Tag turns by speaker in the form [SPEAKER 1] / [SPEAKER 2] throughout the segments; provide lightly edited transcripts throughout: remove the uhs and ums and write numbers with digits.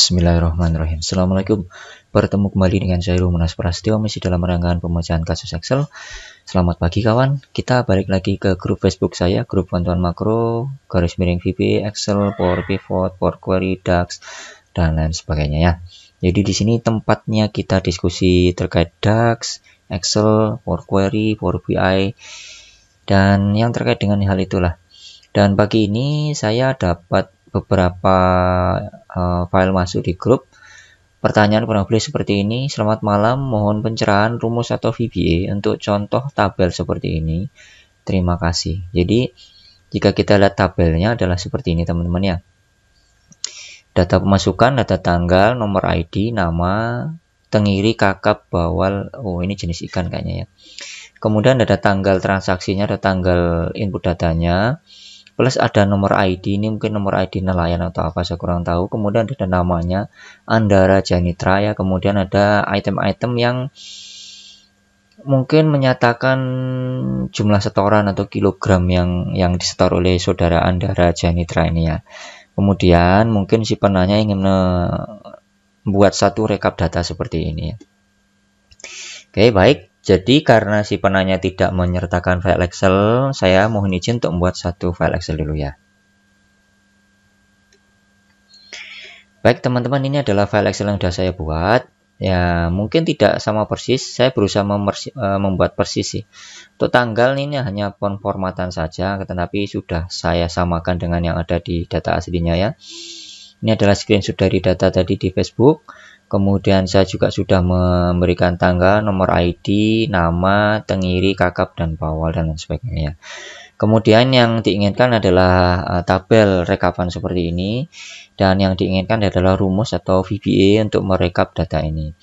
[SPEAKER 1] Bismillahirrahmanirrahim. Assalamualaikum. Bertemu kembali dengan saya Rumanas Prastio masih dalam rangkaian pemecahan kasus Excel. Selamat pagi kawan. Kita balik lagi ke grup Facebook saya, grup bantuan makro, _VB, Excel, Power Pivot, Power Query, DAX, dan lain sebagainya ya. Jadi di sini tempatnya kita diskusi terkait DAX, Excel, Power Query, Power BI, dan yang terkait dengan hal itulah. Dan pagi ini saya dapat beberapa file masuk di grup. Pertanyaan kurang lebih seperti ini. Selamat malam, mohon pencerahan rumus atau VBA untuk contoh tabel seperti ini. Terima kasih. Jadi jika kita lihat tabelnya adalah seperti ini teman-teman ya. Data pemasukan, data tanggal, nomor ID, nama, tengiri, kakap, bawal. Oh, ini jenis ikan kayaknya ya. Kemudian ada tanggal transaksinya, ada tanggal input datanya. Plus ada nomor ID, ini mungkin nomor ID nelayan atau apa, saya kurang tahu. Kemudian ada namanya, Andara Janitra ya. Kemudian ada item-item yang mungkin menyatakan jumlah setoran atau kilogram yang disetor oleh saudara Andara Janitra ini ya. Kemudian mungkin si penanya ingin membuat satu rekap data seperti ini ya. Oke, baik. Jadi karena si penanya tidak menyertakan file Excel, saya mohon izin untuk membuat satu file Excel dulu ya. Baik teman-teman, ini adalah file Excel yang sudah saya buat. Ya mungkin tidak sama persis, saya berusaha membuat persis sih. Untuk tanggal ini hanya pemformatan saja, tetapi sudah saya samakan dengan yang ada di data aslinya ya. Ini adalah screenshot dari data tadi di Facebook. Kemudian saya juga sudah memberikan tanggal, nomor ID, nama, tengiri, kakap, dan bawal, dan lain sebagainya. Kemudian yang diinginkan adalah tabel rekapan seperti ini. Dan yang diinginkan adalah rumus atau VBA untuk merekap data ini.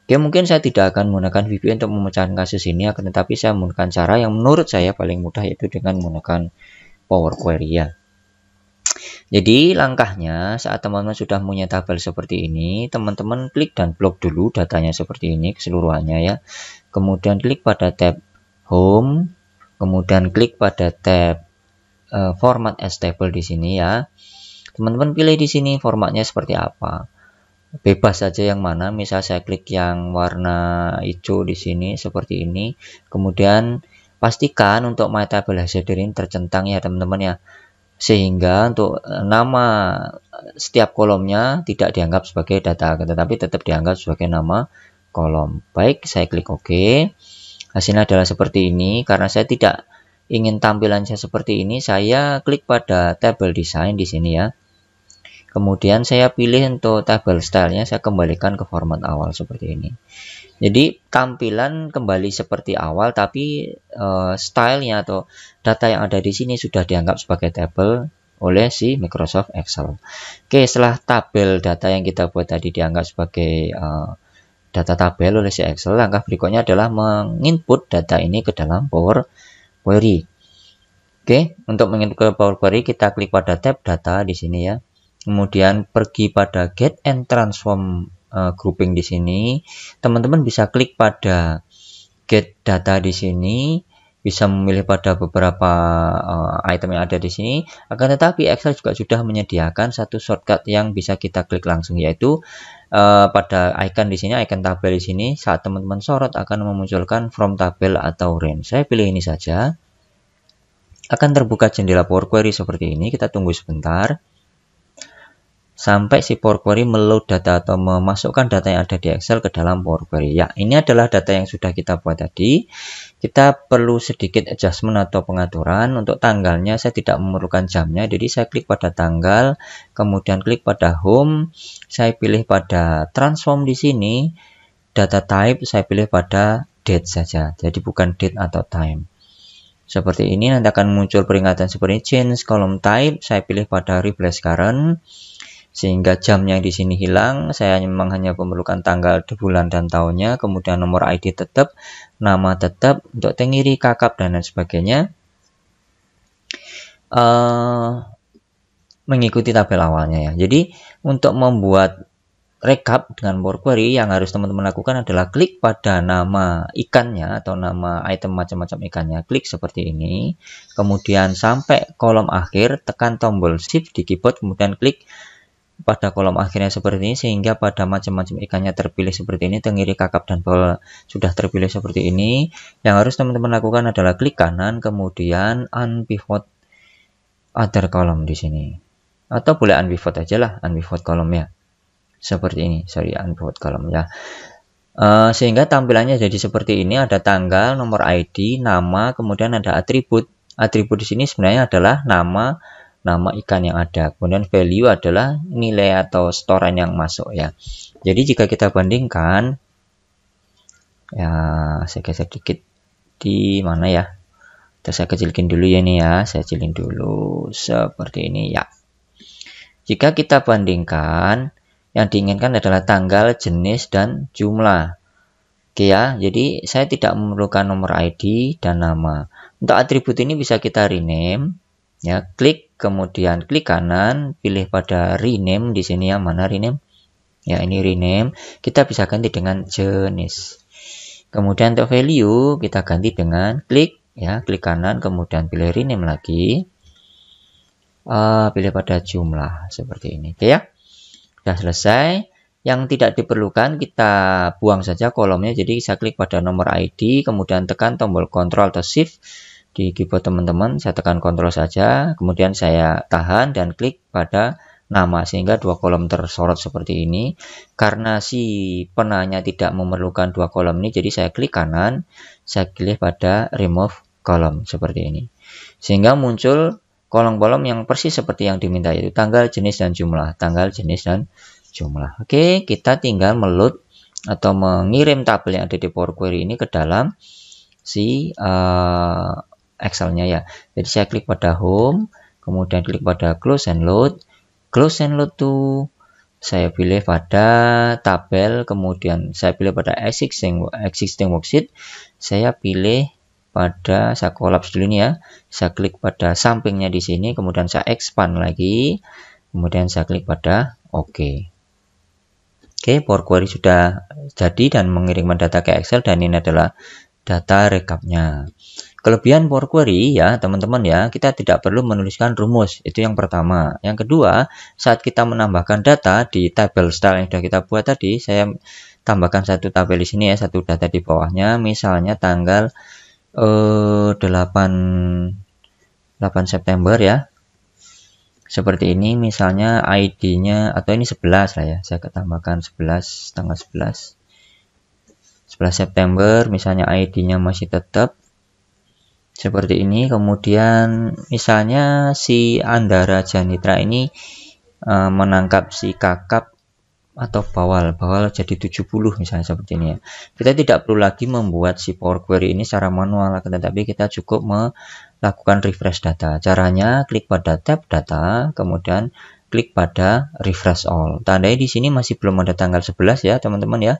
[SPEAKER 1] Oke, mungkin saya tidak akan menggunakan VBA untuk memecahkan kasus ini, akan tetapi saya menggunakan cara yang menurut saya paling mudah, yaitu dengan menggunakan Power Query ya. Jadi langkahnya saat teman-teman sudah punya tabel seperti ini, teman-teman klik dan blok dulu datanya seperti ini keseluruhannya ya. Kemudian klik pada tab Home, kemudian klik pada tab Format as Table di sini ya. Teman-teman pilih di sini formatnya seperti apa. Bebas saja yang mana, misal saya klik yang warna hijau di sini seperti ini. Kemudian pastikan untuk My Table Header ini tercentang ya teman-teman ya. Sehingga untuk nama setiap kolomnya tidak dianggap sebagai data, tetapi tetap dianggap sebagai nama kolom. Baik, saya klik OK. Hasilnya adalah seperti ini. Karena saya tidak ingin tampilannya seperti ini, saya klik pada Table Design di sini ya. Kemudian saya pilih untuk table stylenya, saya kembalikan ke format awal seperti ini. Jadi tampilan kembali seperti awal, tapi stylenya atau data yang ada di sini sudah dianggap sebagai table oleh si Microsoft Excel. Oke, setelah tabel data yang kita buat tadi dianggap sebagai data tabel oleh si Excel, langkah berikutnya adalah menginput data ini ke dalam Power Query. Oke, untuk menginput ke Power Query kita klik pada tab data di sini ya. Kemudian pergi pada Get and Transform Grouping di sini. Teman-teman bisa klik pada Get Data di sini, bisa memilih pada beberapa item yang ada di sini. Akan tetapi Excel juga sudah menyediakan satu shortcut yang bisa kita klik langsung, yaitu pada icon di sini, icon tabel di sini. Saat teman-teman sorot akan memunculkan From Tabel atau Range. Saya pilih ini saja. Akan terbuka jendela Power Query seperti ini. Kita tunggu sebentar sampai si Power Query meload data atau memasukkan data yang ada di Excel ke dalam Power Query. Ya, ini adalah data yang sudah kita buat tadi. Kita perlu sedikit adjustment atau pengaturan. Untuk tanggalnya saya tidak memerlukan jamnya, jadi saya klik pada tanggal, kemudian klik pada Home, saya pilih pada Transform di sini. Data type saya pilih pada date saja, jadi bukan date atau time. Seperti ini nanti akan muncul peringatan seperti change column type, saya pilih pada replace current. Sehingga jamnya di sini hilang, saya memang hanya memerlukan tanggal, bulan, dan tahunnya, kemudian nomor ID tetap, nama tetap, untuk tengiri, kakap, dan lain sebagainya. Mengikuti tabel awalnya ya. Jadi untuk membuat rekap dengan Power Query yang harus teman-teman lakukan adalah klik pada nama ikannya atau nama item macam-macam ikannya, klik seperti ini. Kemudian sampai kolom akhir, tekan tombol Shift di keyboard, kemudian klik pada kolom akhirnya seperti ini, sehingga pada macam-macam ikannya terpilih seperti ini, tengiri, kakap, dan bawal sudah terpilih seperti ini. Yang harus teman-teman lakukan adalah klik kanan, kemudian unpivot other column di sini. Atau boleh unpivot aja lah, unpivot column ya. Seperti ini, sorry, unpivot column ya. Sehingga tampilannya jadi seperti ini, ada tanggal, nomor ID, nama, kemudian ada atribut. Atribut di sini sebenarnya adalah nama ikan yang ada, kemudian value adalah nilai atau setoran yang masuk ya. Jadi jika kita bandingkan, ya saya geser sedikit di mana ya, terus saya kecilkan dulu ya ini ya, saya kecilin dulu seperti ini ya. Jika kita bandingkan, yang diinginkan adalah tanggal, jenis, dan jumlah. Oke ya, jadi saya tidak memerlukan nomor ID dan nama. Untuk atribut ini bisa kita rename ya, klik, kemudian klik kanan, pilih pada rename di sini ya, mana rename? Ya, ini rename. Kita bisa ganti dengan jenis. Kemudian untuk value kita ganti dengan klik ya, klik kanan, kemudian pilih rename lagi. Pilih pada jumlah seperti ini. Oke ya. Sudah selesai. Yang tidak diperlukan kita buang saja kolomnya. Jadi saya klik pada nomor ID, kemudian tekan tombol Ctrl atau Shift di keyboard teman-teman. Saya tekan Ctrl saja, kemudian saya tahan dan klik pada nama, sehingga dua kolom tersorot seperti ini. Karena si penanya tidak memerlukan dua kolom ini, jadi saya klik kanan, saya pilih pada remove column seperti ini, sehingga muncul kolom-kolom yang persis seperti yang diminta, yaitu tanggal, jenis, dan jumlah. Tanggal, jenis, dan jumlah. Oke, kita tinggal meload atau mengirim tabel yang ada di Power Query ini ke dalam si Excel-nya ya. Jadi saya klik pada Home, kemudian klik pada Close and Load. Close and Load to, saya pilih pada tabel, kemudian saya pilih pada existing worksheet. Saya pilih pada, saya kolaps dulu ini ya. Saya klik pada sampingnya di sini, kemudian saya expand lagi, kemudian saya klik pada OK. Oke, Power Query sudah jadi dan mengirimkan data ke Excel, dan ini adalah data rekapnya. Kelebihan Power Query ya teman-teman ya, kita tidak perlu menuliskan rumus, itu yang pertama. Yang kedua, saat kita menambahkan data di tabel style yang sudah kita buat tadi, saya tambahkan satu tabel di sini ya, satu data di bawahnya, misalnya tanggal 8 September ya. Seperti ini, misalnya ID-nya, atau ini 11 lah ya, saya tambahkan 11, tanggal 11 September, misalnya ID-nya masih tetap seperti ini. Kemudian misalnya si Andara Janitra ini menangkap si kakap atau bawal jadi 70 misalnya seperti ini ya. Kita tidak perlu lagi membuat si Power Query ini secara manual, tetapi kita cukup melakukan refresh data. Caranya klik pada tab data, kemudian klik pada refresh all. Tandai di sini masih belum ada tanggal 11 ya teman-teman ya.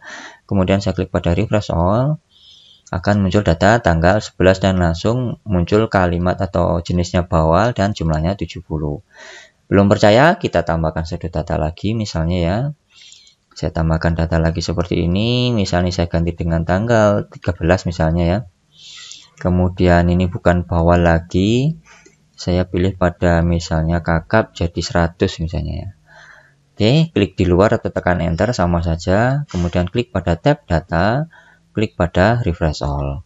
[SPEAKER 1] Kemudian saya klik pada refresh all, akan muncul data tanggal 11 dan langsung muncul kalimat atau jenisnya bawal dan jumlahnya 70. Belum percaya, kita tambahkan satu data lagi misalnya ya. Saya tambahkan data lagi seperti ini, misalnya saya ganti dengan tanggal 13 misalnya ya. Kemudian ini bukan bawal lagi, saya pilih pada misalnya kakap jadi 100 misalnya ya. Oke, klik di luar atau tekan enter sama saja, kemudian klik pada tab data, klik pada refresh all.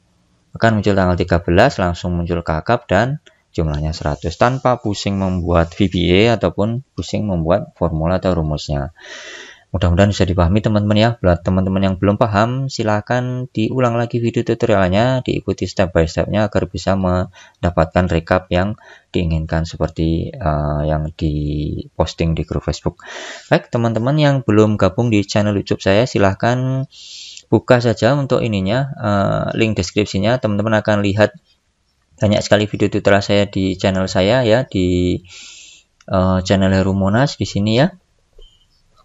[SPEAKER 1] Akan muncul tanggal 13, langsung muncul kakap dan jumlahnya 100 tanpa pusing membuat VBA ataupun pusing membuat formula atau rumusnya. Mudah-mudahan bisa dipahami teman-teman ya. Buat teman-teman yang belum paham, silahkan diulang lagi video tutorialnya, diikuti step by stepnya agar bisa mendapatkan recap yang diinginkan seperti yang diposting di grup Facebook. Baik, teman-teman yang belum gabung di channel YouTube saya, silahkan buka saja untuk ininya, link deskripsinya. Teman-teman akan lihat banyak sekali video tutorial saya di channel saya ya, di channel Heru Monas di sini ya.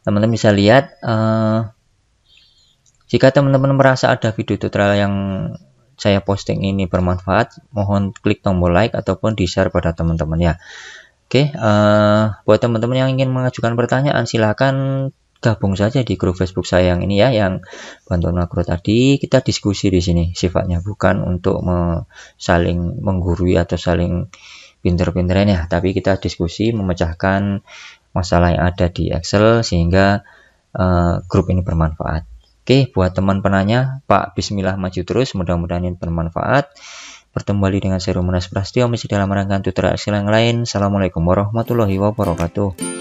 [SPEAKER 1] Teman-teman bisa lihat, jika teman-teman merasa ada video tutorial yang saya posting ini bermanfaat, mohon klik tombol like ataupun di share pada teman-teman ya. Oke, buat teman-teman yang ingin mengajukan pertanyaan, silahkan gabung saja di grup Facebook saya yang ini ya, yang bantuan makro tadi. Kita diskusi di sini, sifatnya bukan untuk saling menggurui atau saling pinter-pinteran ya, tapi kita diskusi memecahkan masalah yang ada di Excel sehingga grup ini bermanfaat. Oke, buat teman penanya, Pak Bismillah maju terus, mudah-mudahan ini bermanfaat. Bertemu kembali dengan saya Romanas Prasetyo masih dalam rangkaian tutorial Excel yang lain. Assalamualaikum warahmatullahi wabarakatuh.